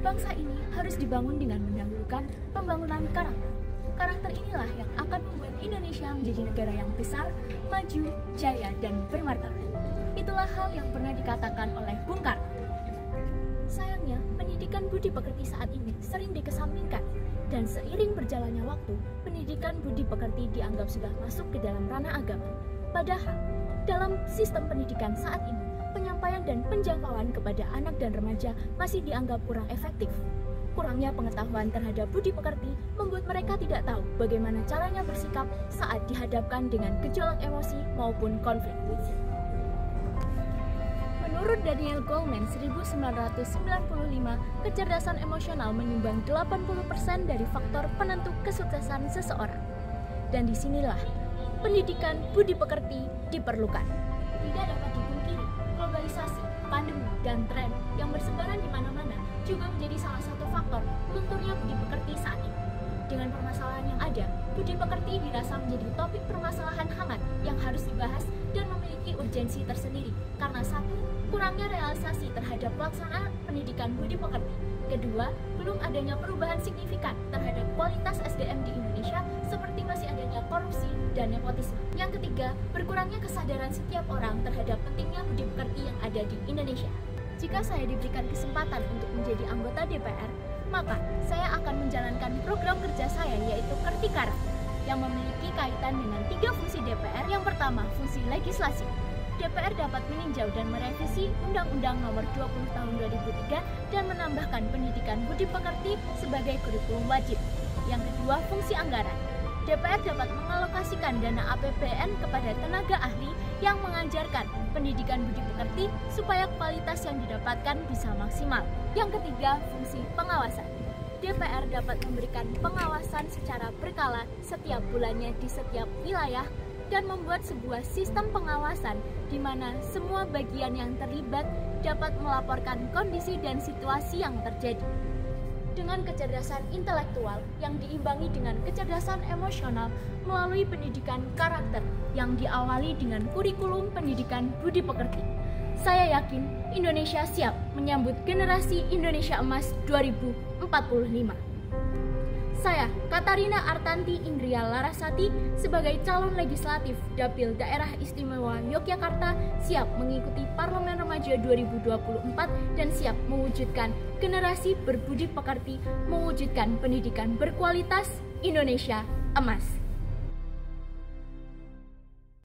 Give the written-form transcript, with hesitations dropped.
bangsa ini harus dibangun dengan mendahulukan pembangunan karakter. Karakter inilah yang akan membuat Indonesia menjadi negara yang besar, maju, jaya, dan bermartabat. Itulah hal yang pernah dikatakan oleh Bung Karno. Sayangnya, pendidikan budi pekerti saat ini sering dikesampingkan, dan seiring berjalannya waktu, pendidikan budi pekerti dianggap sudah masuk ke dalam ranah agama. Padahal, dalam sistem pendidikan saat ini, penyampaian dan penjangkauan kepada anak dan remaja masih dianggap kurang efektif. Kurangnya pengetahuan terhadap budi pekerti membuat mereka tidak tahu bagaimana caranya bersikap saat dihadapkan dengan gejolak emosi maupun konflik. Menurut Daniel Goleman 1995, kecerdasan emosional menyumbang 80% dari faktor penentu kesuksesan seseorang. Dan disinilah pendidikan budi pekerti diperlukan. Tidak dapat dipungkiri, globalisasi, pandemi, dan tren yang bersebaran di mana-mana juga menjadi salah satu faktor lunturnya budi pekerti saat ini. Dengan permasalahan yang ada, budi pekerti dirasa menjadi topik permasalahan hangat yang harus dibahas dan memiliki urgensi tersendiri. Karena satu, kurangnya realisasi terhadap pelaksanaan pendidikan budi pekerti. Kedua, belum adanya perubahan signifikan terhadap kualitas SDM di Indonesia seperti masih adanya korupsi dan nepotisme. Yang ketiga, berkurangnya kesadaran setiap orang terhadap pentingnya budi pekerti yang ada di Indonesia. Jika saya diberikan kesempatan untuk menjadi anggota DPR, maka saya akan menjalankan program kerja saya yaitu Kertikara yang memiliki kaitan dengan 3 fungsi DPR. Yang pertama, fungsi legislasi. DPR dapat meninjau dan merevisi Undang-Undang Nomor 20 Tahun 2003 dan menambahkan pendidikan budi pekerti sebagai kurikulum wajib. Yang kedua, fungsi anggaran. DPR dapat mengalokasikan dana APBN kepada tenaga ahli yang mengajarkan pendidikan budi pekerti supaya kualitas yang didapatkan bisa maksimal. Yang ketiga, fungsi pengawasan. DPR dapat memberikan pengawasan secara berkala setiap bulannya di setiap wilayah dan membuat sebuah sistem pengawasan di mana semua bagian yang terlibat dapat melaporkan kondisi dan situasi yang terjadi. Dengan kecerdasan intelektual yang diimbangi dengan kecerdasan emosional melalui pendidikan karakter yang diawali dengan kurikulum pendidikan budi pekerti. Saya yakin Indonesia siap menyambut generasi Indonesia Emas 2045. Saya, Katarina Artanti Indria Larasati, sebagai calon legislatif Dapil Daerah Istimewa Yogyakarta, siap mengikuti Parlemen Remaja 2024 dan siap mewujudkan generasi berbudi pekerti, mewujudkan pendidikan berkualitas Indonesia Emas.